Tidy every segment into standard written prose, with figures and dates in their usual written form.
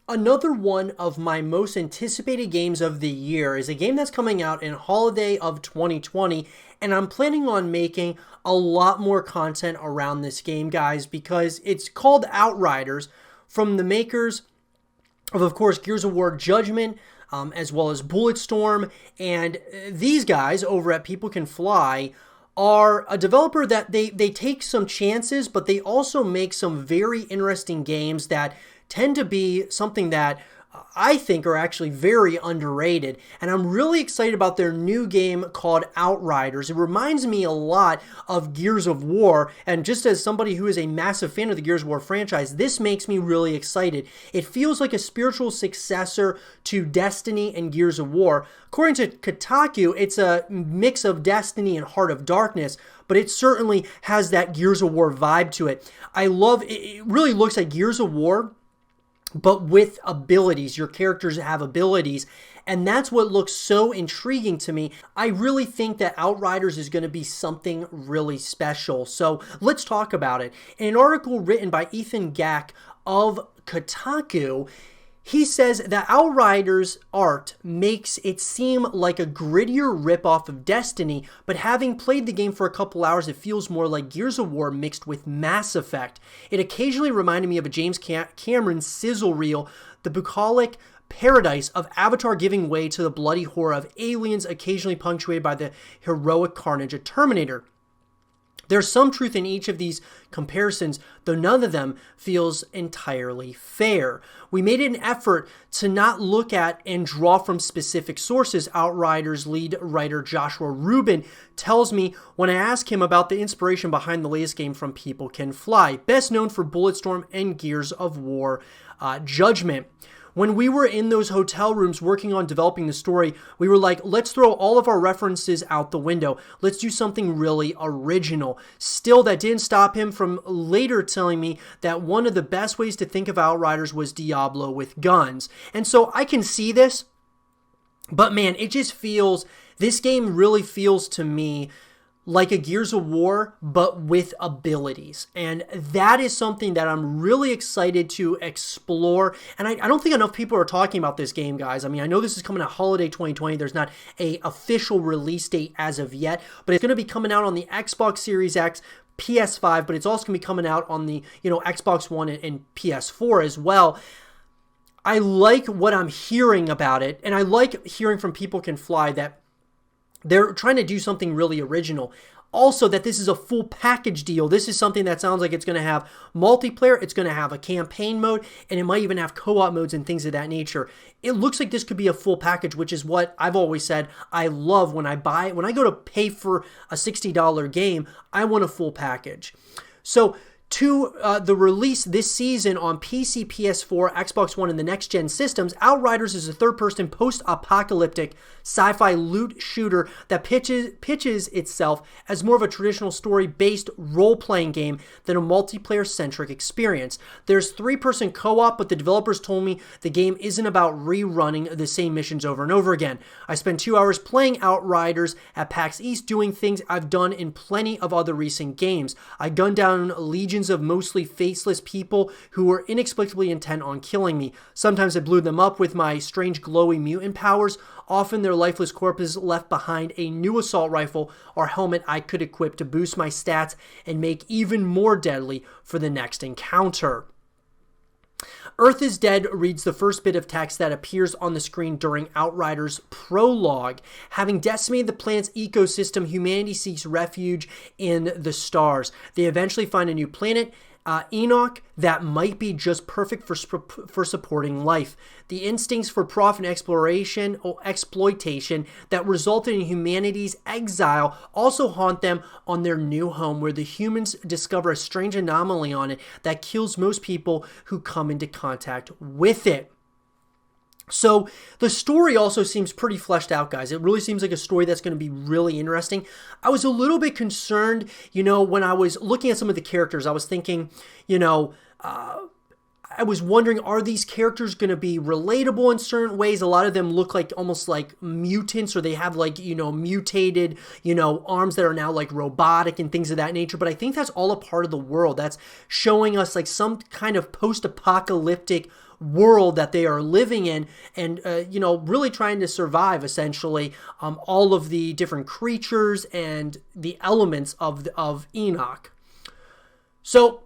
Another one of my most anticipated games of the year is a game that's coming out in holiday of 2020, and I'm planning on making a lot more content around this game, guys, because it's called Outriders from the makers of course, Gears of War Judgment, as well as Bulletstorm, and these guys over at People Can Fly are a developer that they take some chances, but they also make some very interesting games that tend to be something that I think are actually very underrated. And I'm really excited about their new game called Outriders. It reminds me a lot of Gears of War, and just as somebody who is a massive fan of the Gears of War franchise, this makes me really excited. It feels like a spiritual successor to Destiny and Gears of War. According to Kotaku, it's a mix of Destiny and Heart of Darkness, but it certainly has that Gears of War vibe to it. I love it. It really looks like Gears of War, but with abilities. Your characters have abilities, and that's what looks so intriguing to me. I really think that Outriders is going to be something really special. So let's talk about it. In an article written by Ethan Gack of Kotaku, he says that Outriders art makes it seem like a grittier ripoff of Destiny, but having played the game for a couple hours, it feels more like Gears of War mixed with Mass Effect. It occasionally reminded me of a James Cameron sizzle reel, the bucolic paradise of Avatar giving way to the bloody horror of Aliens, occasionally punctuated by the heroic carnage of Terminator. There's some truth in each of these comparisons, though none of them feels entirely fair. We made an effort to not look at and draw from specific sources. Outriders lead writer Joshua Rubin tells me when I ask him about the inspiration behind the latest game from People Can Fly, best known for Bulletstorm and Gears of War Judgment. When we were in those hotel rooms working on developing the story, we were like, let's throw all of our references out the window. Let's do something really original. Still, that didn't stop him from later telling me that one of the best ways to think of Outriders was Diablo with guns. And so I can see this, but man, it just feels, this game really feels to me like a Gears of War, but with abilities. And that is something that I'm really excited to explore. And I don't think enough people are talking about this game, guys. I mean, I know this is coming out holiday 2020. There's not a official release date as of yet, but it's going to be coming out on the Xbox Series X, PS5, but it's also going to be coming out on the, Xbox One and PS4 as well. I like what I'm hearing about it, and I like hearing from People Can Fly that they're trying to do something really original. Also, that this is a full package deal. This is something that sounds like it's going to have multiplayer, it's going to have a campaign mode, and it might even have co-op modes and things of that nature. It looks like this could be a full package, which is what I've always said I love when I go to pay for a $60 game, I want a full package. So, to the release this season on PC, PS4, Xbox One, and the next-gen systems, Outriders is a third-person post-apocalyptic sci-fi loot shooter that pitches itself as more of a traditional story-based role-playing game than a multiplayer-centric experience. There's three-person co-op, but the developers told me the game isn't about rerunning the same missions over and over again. I spent 2 hours playing Outriders at PAX East doing things I've done in plenty of other recent games. I gunned down legions of mostly faceless people who were inexplicably intent on killing me. Sometimes I blew them up with my strange glowy mutant powers. Often their lifeless corpses left behind a new assault rifle or helmet I could equip to boost my stats and make even more deadly for the next encounter. Earth is Dead reads the first bit of text that appears on the screen during Outriders' prologue. Having decimated the planet's ecosystem, humanity seeks refuge in the stars. They eventually find a new planet, Enoch, that might be just perfect for supporting life. The instincts for profit and exploration or exploitation that resulted in humanity's exile also haunt them on their new home, where the humans discover a strange anomaly on it that kills most people who come into contact with it. So the story also seems pretty fleshed out, guys. It really seems like a story that's going to be really interesting. I was a little bit concerned, when I was looking at some of the characters. I was thinking, I was wondering, are these characters going to be relatable in certain ways? A lot of them look like almost like mutants, or they have mutated, arms that are now like robotic and things of that nature. But I think that's all a part of the world. That's showing us like some kind of post-apocalyptic world that they are living in, and really trying to survive, essentially, all of the different creatures and the elements of Enoch. So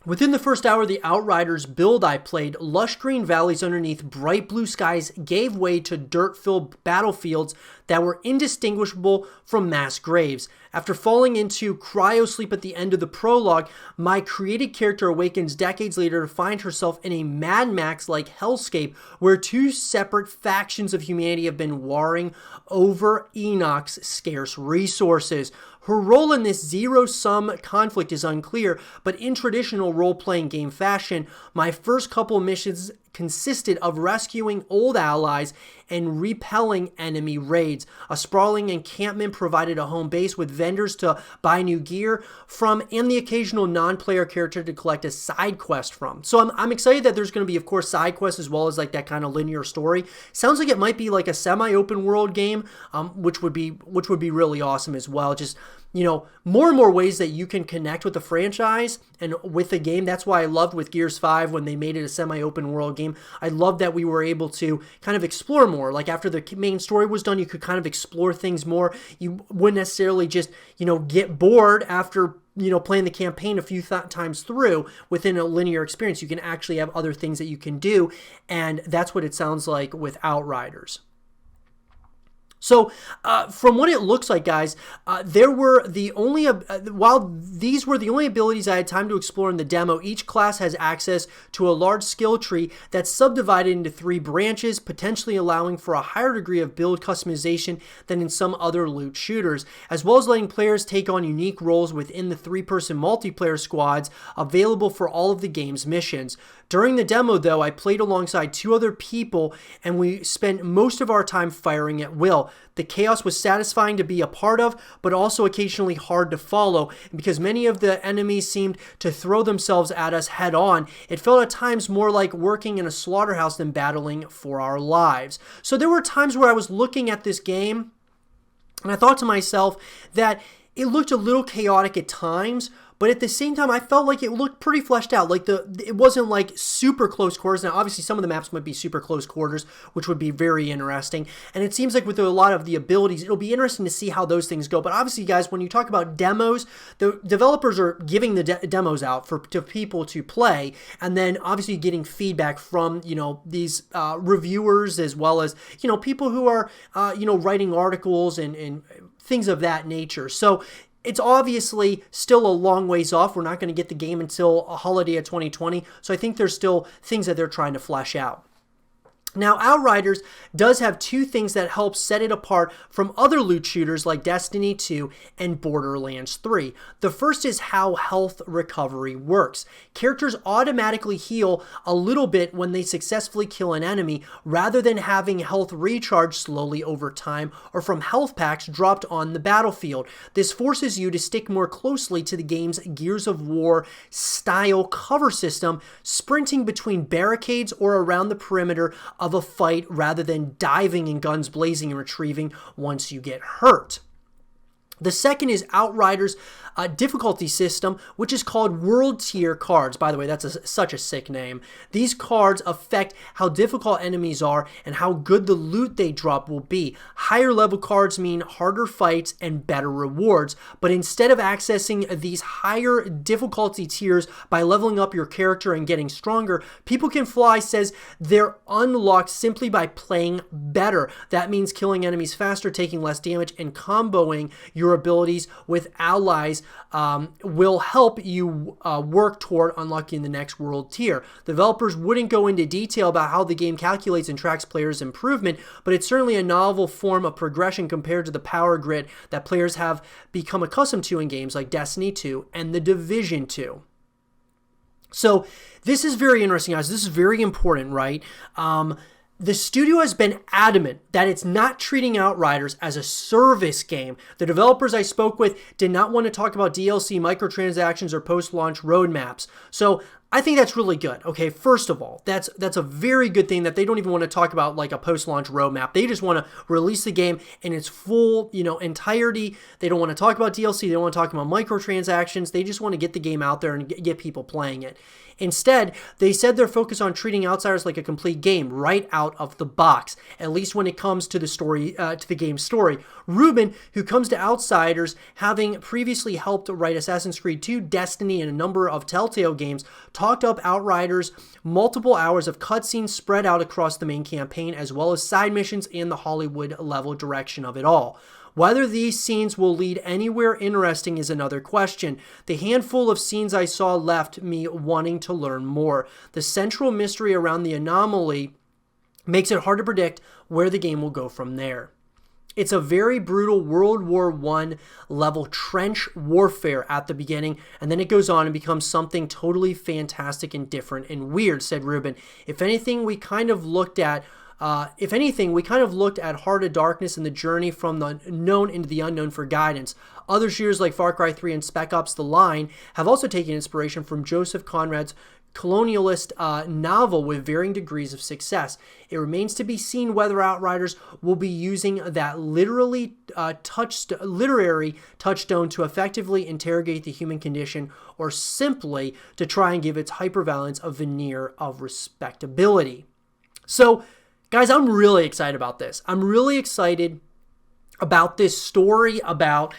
within the first hour of the Outriders build I played, lush green valleys underneath bright blue skies gave way to dirt-filled battlefields that were indistinguishable from mass graves. After falling into cryosleep at the end of the prologue, my created character awakens decades later to find herself in a Mad Max-like hellscape where two separate factions of humanity have been warring over Enoch's scarce resources. Her role in this zero-sum conflict is unclear, but in traditional role-playing game fashion, my first couple missions consisted of rescuing old allies and repelling enemy raids. A sprawling encampment provided a home base with vendors to buy new gear from and the occasional non-player character to collect a side quest from. So I'm excited that there's going to be, of course, side quests as well as like that kind of linear story. Sounds like it might be like a semi-open world game, which would be really awesome as well. Just more and more ways that you can connect with the franchise and with the game. That's why I loved with Gears 5 when they made it a semi-open world game. I loved that we were able to kind of explore more. Like after the main story was done, you could kind of explore things more. You wouldn't necessarily just, get bored after, playing the campaign a few times through within a linear experience. You can actually have other things that you can do. And that's what it sounds like with Outriders. So from what it looks like, guys, while these were the only abilities I had time to explore in the demo, each class has access to a large skill tree that's subdivided into 3 branches, potentially allowing for a higher degree of build customization than in some other loot shooters, as well as letting players take on unique roles within the 3-person multiplayer squads available for all of the game's missions. During the demo, though, I played alongside 2 other people, and we spent most of our time firing at will. The chaos was satisfying to be a part of, but also occasionally hard to follow. And because many of the enemies seemed to throw themselves at us head on, it felt at times more like working in a slaughterhouse than battling for our lives. So there were times where I was looking at this game, and I thought to myself that it looked a little chaotic at times, but at the same time, I felt like it looked pretty fleshed out. Like it wasn't like super close quarters. Now, obviously, some of the maps might be super close quarters, which would be very interesting. And it seems like with a lot of the abilities, it'll be interesting to see how those things go. But obviously, guys, when you talk about demos, the developers are giving the demos out to people to play, and then obviously getting feedback from these reviewers as well as people who are writing articles and things of that nature. So it's obviously still a long ways off. We're not going to get the game until a holiday of 2020. So I think there's still things that they're trying to flesh out. Now, Outriders does have 2 things that help set it apart from other loot shooters like Destiny 2 and Borderlands 3. The first is how health recovery works. Characters automatically heal a little bit when they successfully kill an enemy, rather than having health recharge slowly over time or from health packs dropped on the battlefield. This forces you to stick more closely to the game's Gears of War style cover system, sprinting between barricades or around the perimeter of a fight rather than diving and guns blazing and retrieving once you get hurt. The second is Outriders' difficulty system, which is called World Tier cards. By the way, that's such a sick name. These cards affect how difficult enemies are and how good the loot they drop will be. Higher level cards mean harder fights and better rewards, but instead of accessing these higher difficulty tiers by leveling up your character and getting stronger, People Can Fly says they're unlocked simply by playing better. That means killing enemies faster, taking less damage, and comboing your abilities with allies will help you work toward unlocking the next world tier. The developers wouldn't go into detail about how the game calculates and tracks players' improvement, but it's certainly a novel form of progression compared to the power grid that players have become accustomed to in games like Destiny 2 and The Division 2. So this is very interesting, guys. This is very important, right? The studio has been adamant that it's not treating Outriders as a service game. The developers I spoke with did not want to talk about DLC, microtransactions, or post-launch roadmaps. So I think that's really good. Okay, first of all, that's a very good thing that they don't even want to talk about like a post-launch roadmap. They just want to release the game in its full, entirety. They don't want to talk about DLC. They don't want to talk about microtransactions. They just want to get the game out there and get people playing it. Instead, they said they're focused on treating Outsiders like a complete game right out of the box, at least when it comes to the story, to the game's story. Ruben, who comes to Outsiders having previously helped write Assassin's Creed 2, Destiny, and a number of Telltale games, talked up Outriders' multiple hours of cutscenes spread out across the main campaign, as well as side missions and the Hollywood-level direction of it all. Whether these scenes will lead anywhere interesting is another question. The handful of scenes I saw left me wanting to learn more. The central mystery around the anomaly makes it hard to predict where the game will go from there. It's a very brutal World War I level trench warfare at the beginning, and then it goes on and becomes something totally fantastic and different and weird, said Ruben. If anything, we kind of looked at Heart of Darkness and the journey from the known into the unknown for guidance. Other shooters like Far Cry 3 and Spec Ops: The Line have also taken inspiration from Joseph Conrad's colonialist novel with varying degrees of success. It remains to be seen whether Outriders will be using that literary touchstone to effectively interrogate the human condition, or simply to try and give its hyperviolence a veneer of respectability. So, guys, I'm really excited about this. I'm really excited about this story, about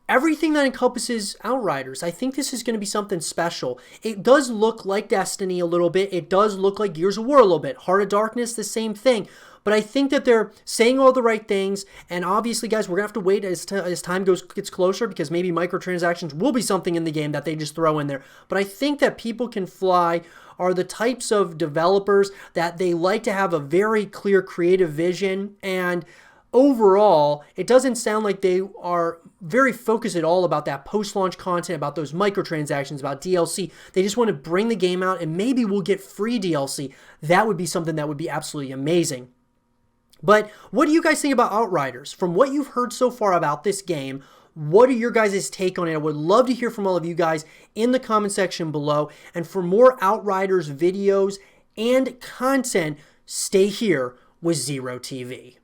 everything that encompasses Outriders. I think this is going to be something special. It does look like Destiny a little bit. It does look like Gears of War a little bit. Heart of Darkness, the same thing. But I think that they're saying all the right things. And obviously, guys, we're going to have to wait as time gets closer, because maybe microtransactions will be something in the game that they just throw in there. But I think that People Can Fly are the types of developers that they like to have a very clear creative vision, and overall, it doesn't sound like they are very focused at all about that post-launch content, about those microtransactions, about DLC. They just want to bring the game out, and maybe we'll get free DLC. That would be something that would be absolutely amazing. But what do you guys think about Outriders? From what you've heard so far about this game, what are your guys' take on it? I would love to hear from all of you guys in the comment section below. And for more Outriders videos and content, stay here with Zero TV.